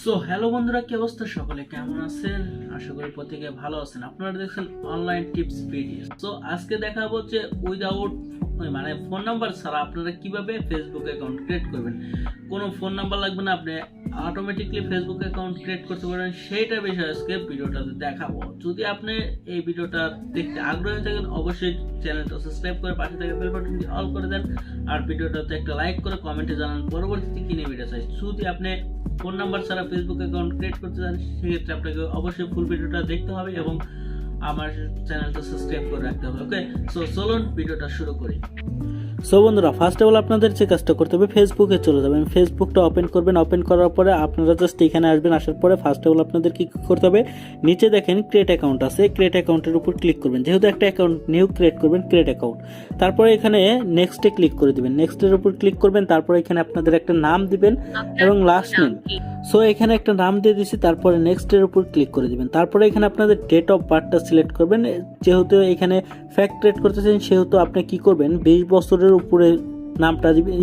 So hello বন্ধুরা, কি অবস্থা? সকলে কেমন আছেন? আশা করি প্রত্যেকে ভালো আছেন। আপনারা দেখছেন অনলাইন টিপস ভিডিও। সো আজকে দেখাবো যে উইদাউট মানে ফোন নাম্বার ছাড়া আপনারা কিভাবে ফেসবুক অ্যাকাউন্ট ক্রিয়েট করবেন। কোনো ফোন নাম্বার লাগবে না, আপনি অটোমেটিকলি ফেসবুক অ্যাকাউন্ট ক্রিয়েট করতে পারেন। সেইটা বিষয়ে আজকে ভিডিওটাতে দেখাবো। যদি আপনি এই ভিডিওটা দেখতে আগ্রহী থাকেন, অবশ্যই চ্যানেলটা সাবস্ক্রাইব করে পাশে থাকা বেল বাটনটি অল করে দেন, আর ভিডিওটাতে একটা লাইক করে কমেন্টে জানান পরবর্তীতে কি নিয়ে ভিডিও চাই। যদি আপনি ফোন নাম্বার ছাড়া ফেসবুক অ্যাকাউন্ট ক্রিয়েট করতে চান, সেক্ষেত্রে আপনাকে অবশ্যই ফুল ভিডিওটা দেখতে হবে এবং আমার চ্যানেলটা সাবস্ক্রাইব করে রাখতে হবে। ওকে, সো চলুন ভিডিওটা শুরু করি। সো বন্ধুরা, ফার্স্ট অফ অল আপনাদের যে কাজটা করতে হবে, ফেসবুকে চলে যাবেন। ফেসবুকটা ওপেন করবেন। ওপেন করার পরে আপনারা জাস্ট এখানে আসবেন। আসার পরে ফার্স্ট অফ অল আপনাদের কি করতে হবে, নিচে দেখেন ক্রিয়েট অ্যাকাউন্ট আছে, ক্রিয়েট অ্যাকাউন্টের উপর ক্লিক করবেন। যেহেতু একটা অ্যাকাউন্ট নিউ ক্রিয়েট করবেন, ক্রিয়েট অ্যাকাউন্ট, তারপরে এখানে নেক্সটে ক্লিক করে দিবেন। নেক্সটের উপর ক্লিক করবেন। তারপরে এখানে আপনাদের একটা নাম দিবেন এবং লাস্ট নেম। সো এখানে একটা নাম দিয়ে দিছি। তারপরে নেক্সটের উপর ক্লিক করে দিবেন। তারপরে এখানে আপনাদের ডেট অফ বার্থটা সিলেক্ট করবেন। যেহেতু এখানে ফ্যাক্ট ক্রিয়েট করতেছেন, সেহেতু আপনি কি করবেন, 20 বছরের উপরে নামটা দিবেন,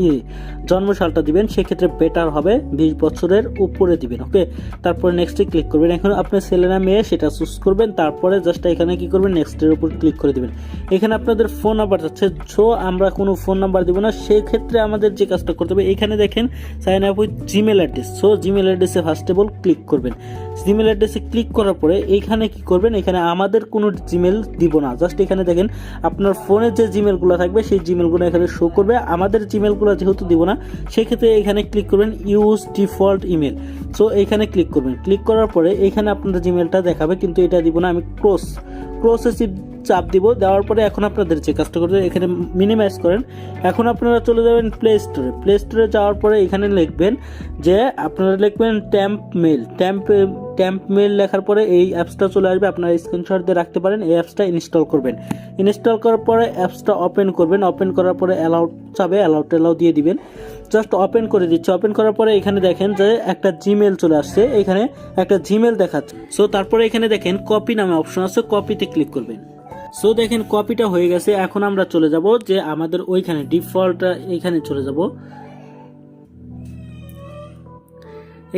জন্মসালটা দিবেন। সেক্ষেত্রে বেটার হবে 20 বছরের উপরে দিবেন। ওকে, তারপরে নেক্সটে ক্লিক করবেন। এখন আপনার ছেলে না মেয়ে সেটা চুজ করবেন। তারপরে জাস্ট এখানে কি করবেন, নেক্সটের উপর ক্লিক করে দিবেন। এখানে আপনাদের ফোন নাম্বার যাচ্ছে। সো আমরা কোনো ফোন নাম্বার দিব না। সেক্ষেত্রে আমাদের যে কাজটা করতে হবে, এখানে দেখেন sign up with Gmail address. So Gmail অ্যাড্রেসে ফার্স্ট অফ অল ক্লিক করবেন। জিমেল অ্যাড্রেসে ক্লিক করার পরে এইখানে কি করবেন, এখানে আমাদের কোনো জিমেল দিব না। জাস্ট এখানে দেখেন আপনার ফোনে যে জিমেলগুলো থাকবে সেই জিমেলগুলো এখানে শো করবে। আমাদের জিমেলগুলো যেহেতু দিব না, সেক্ষেত্রে এখানে ক্লিক করবেন ইউজ ডিফল্ট ইমেল। সো এইখানে ক্লিক করবেন। ক্লিক করার পরে এখানে আপনাদের জিমেলটা দেখাবে, কিন্তু এটা দিব না। আমি ক্লোজে চাপ দিব। দেওয়ার পরে এখন আপনাদের যে কাজটা করতে এখানে মিনিমাইজ করেন। এখন আপনারা চলে যাবেন প্লে স্টোরে। প্লে স্টোরে যাওয়ার পরে এখানে লিখবেন যে আপনারা লিখবেন ট্যাম্প মেল লেখার পরে এই অ্যাপসটা চলে আসবে। আপনারা স্ক্রিনশট দিয়ে রাখতে পারেন। এই অ্যাপসটা ইনস্টল করবেন। ইনস্টল করার পরে অ্যাপসটা ওপেন করবেন। ওপেন করার পরে অ্যালাউ চাবে, অ্যালাউ দিয়ে দিবেন। জাস্ট ওপেন করে দিচ্ছে। ওপেন করার পরে এখানে দেখেন যে একটা জিমেল চলে আসছে। এখানে একটা জিমেল দেখাচ্ছে। সো তারপরে এখানে দেখেন কপি নামে অপশন আছে, কপিতে ক্লিক করবেন। সো দেখেন কপিটা হয়ে গেছে। এখন আমরা চলে যাব যে আমাদের ওইখানে ডিফল্ট, এখানে চলে যাব।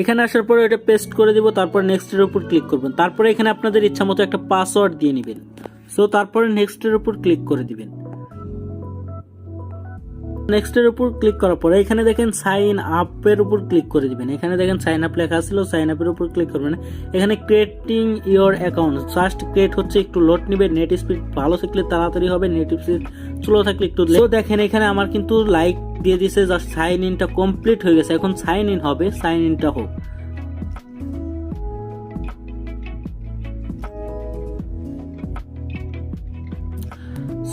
এখানে আসার পরে এটা পেস্ট করে দিব। তারপর নেক্সটের উপর ক্লিক করবেন। তারপরে এখানে আপনাদের ইচ্ছা মতো একটা পাসওয়ার্ড দিয়ে নেবেন। সো তারপরে নেক্সটের উপর ক্লিক করে দিবেন। নেক্সটের উপর ক্লিক করার পরে এখানে দেখেন সাইন আপের উপর ক্লিক করে দিবেন। এখানে দেখেন সাইন আপ লেখা ছিল, সাইন আপের উপর ক্লিক করবেন। এখানে creating your account just create হচ্ছে, একটু লোড নিবে। নেট স্পিড ভালো থাকলে তাড়াতাড়ি হবে, নেট স্পিড স্লো থাকলে একটু। দেখেন এখানে আমার কিন্তু লাইক দিয়ে দিছে, জাস্ট সাইন ইনটা কমপ্লিট হয়ে গেছে। এখন সাইন ইন হবে, সাইন ইনটা হোক।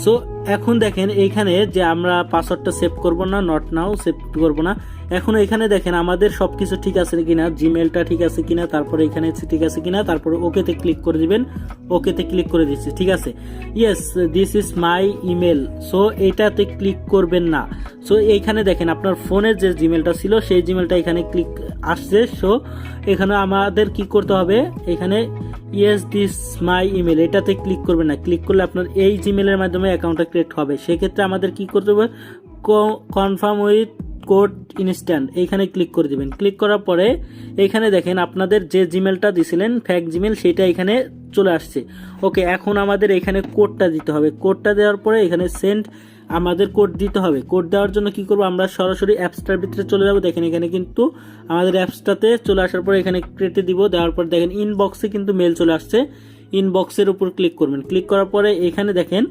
সো এখন দেখেন এইখানে যে আমরা পাসওয়ার্ডটা সেভ করব না, নট নাও সেভ করব না। এখন এখানে দেখেন আমাদের সবকিছু ঠিক আছে কিনা, জিমেলটা ঠিক আছে কিনা, তারপরে এখানে ঠিক আছে কিনা, তারপরে ওকেতে ক্লিক করে দিবেন। ওকেতে ক্লিক করে দিচ্ছি, ঠিক আছে। Yes, this is my email. So এইটাতে ক্লিক করবেন না। সো এইখানে দেখেন আপনার ফোনের যে জিমেলটা ছিল সেই জিমেলটা এখানে ক্লিক আসছে। সো এখানে আমাদের কি করতে হবে, এখানে ইয়েস দিস মাই ইমেল এটাতে ক্লিক করবেন না। ক্লিক করলে আপনার এই জিমেলের মাধ্যমে অ্যাকাউন্টটা ক্রিয়েট হবে। সেক্ষেত্রে আমাদের কি করতে হবে, কনফার্ম উইথ কোড ইনস্ট্যান্ট এইখানে ক্লিক করে দিবেন। ক্লিক করার পরে এখানে দেখেন আপনাদের যে জিমেলটা দিছিলেন ফেক জিমেল, সেটা এখানে চলে আসছে। ওকে, এখন আমাদের এখানে কোডটা দিতে হবে। কোডটা দেওয়ার পরে এখানে সেন্ড আমাদের কোড দিতে হবে। কোড দেওয়ার জন্য কি করবো, আমরা সরাসরি অ্যাপসটার ভিতরে চলে যাব। দেখেন এখানে কিন্তু আমাদের অ্যাপসটাতে চলে আসার পরে এখানে ক্রিয়েটে দিব। দেওয়ার পর দেখেন ইনবক্সে কিন্তু মেল চলে আসছে। ইনবক্সের উপর ক্লিক করবেন। ক্লিক করার পরে এখানে দেখেন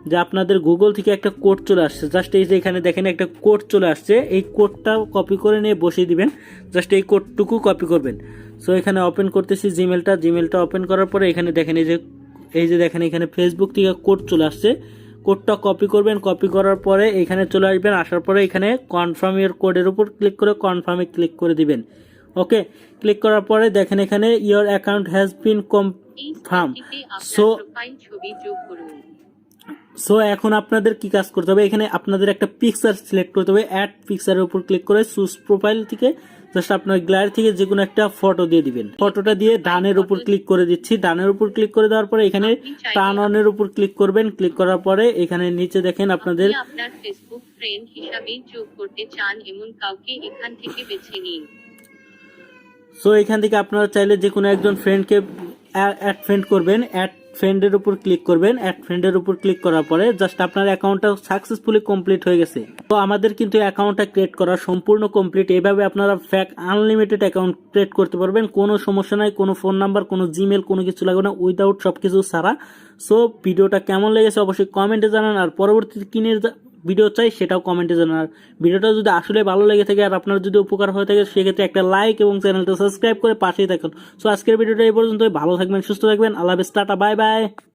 যে আপনাদের গুগল থেকে একটা কোড চলে আসছে। জাস্ট এই যে এখানে দেখেন একটা কোড চলে আসছে, এই কোডটা কপি করে নিয়ে বসিয়ে দিবেন। জাস্ট এই কোডটুকু কপি করবেন। সো এখানে ওপেন করতেছি জিমেলটা ওপেন করার পরে এখানে দেখেন এই যে দেখেন এখানে ফেসবুক থেকে কোড চলে আসছে। কোডটা কপি করবেন। কপি করার পরে এখানে চলে আসবেন। আসার পরে এখানে কনফার্ম ইওর কোডের উপর ক্লিক করে কনফার্মে ক্লিক করে দিবেন। ওকে, ক্লিক করার পরে দেখেন এখানে your account has been confirm. So এখন আপনাদের কি কাজ করতে হবে, এখানে আপনাদের একটা পিকচার সিলেক্ট করতে হবে। অ্যাড পিকচারের উপর ক্লিক করে চুজ প্রোফাইল থেকে জাস্ট আপনার গ্যালারি থেকে যে কোনো একটা ফটো দিয়ে দিবেন। ফটোটা দিয়ে ডানের উপর ক্লিক করে দিচ্ছি। ডানের উপর ক্লিক করে দেওয়ার পরে এখানে টার্ন অনের উপর ক্লিক করবেন। ক্লিক করার পরে এখানে নিচে দেখেন আপনাদের আপনার ফেসবুক ফ্রেন্ড হিসাবে যোগ করতে চান এমন কাউকে এখান থেকে বেছে নিন। সো এখান থেকে আপনারা চাইলে যে কোনো একজন ফ্রেন্ডকে অ্যাড ফ্রেন্ড করবেন, অ্যাড ফ্রেন্ডের উপর ক্লিক করবেন, অ্যাড ফ্রেন্ডের উপর ক্লিক করার পরে জাস্ট আপনার অ্যাকাউন্টটা সাকসেসফুলি কমপ্লিট হয়ে গেছে। তো আমাদের কিন্তু অ্যাকাউন্টটা ক্রিয়েট করা সম্পূর্ণ কমপ্লিট। এইভাবে আপনারা ফ্যাক আনলিমিটেড অ্যাকাউন্ট ক্রিয়েট করতে পারবেন, কোনো সমস্যা নাই, কোনো ফোন নাম্বার, কোনো জিমেল, কোনো কিছু লাগবে না, উইদাউট সবকিছু ছাড়া। সো ভিডিওটা কেমন লেগেছে অবশ্যই কমেন্টে জানান, আর পরবর্তীতে কি নিয়ে ভিডিও চাই সেটাও কমেন্টে জানান। আর ভিডিওটা যদি আসলে ভালো লেগে থাকে আর আপনার যদি উপকার হয়ে থাকে সেক্ষেত্রে একটা লাইক এবং চ্যানেলটা সাবস্ক্রাইব করে পাশেই থাকুন। সো আজকের ভিডিওটা এই পর্যন্তই। ভালো থাকবেন, সুস্থ থাকবেন, আল্লাহ হাফেজ, টাটা, বাই বাই।